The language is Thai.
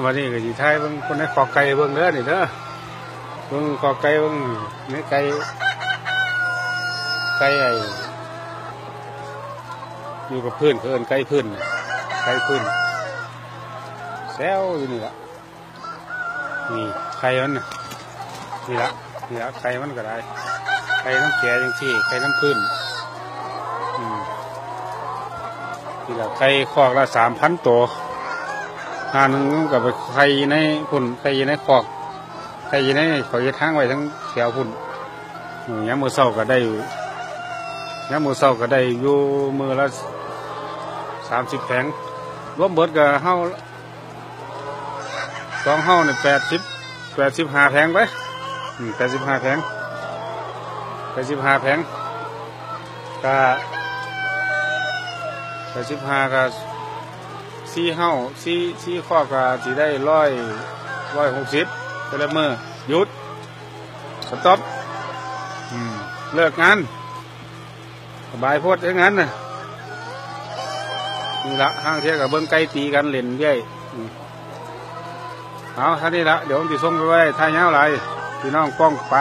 วันนี้ก็สิไทยเบิ่งคนในขอไก่เบิ่งเด้อนี่เด้อเบิ่งขอไก่เบิ่งในไก่ไอ้อยู่กับพื้นเอิ้นไก่พื้นแซวอยู่นี่ละนี่ไข่มันนี่ละไข่มันก็ได้ไข่น้ำแก่จังที่ไข่น้ำพื้นนี่ละไข่คอกละ3,000 ตัวหนึ่งกับไข่ในพุ่นไข่ในคอกไข่ในขอยทางไว้ทั้งแถวพุ่นย้ำมือเศร้าก็ได้อยู่มือละ30 แผงรวมเบิดกับเฮา2 เฮาเนี่ย85 แผงไป85 แผงก็85 ก็4 เฮา4ข้อก็สิได้160แต่ละมื้อหยุดสต็อปเลิกงานสบายโพดอย่างนั้นน่ะนี่ละห้างเที่ยกับเบิ้งไก่ตีกันเล่นเรื่อยเอาท่านี้ละเดี๋ยวผมจะส่งไปไว้ท่าเงาไรพี่น้องป้องไป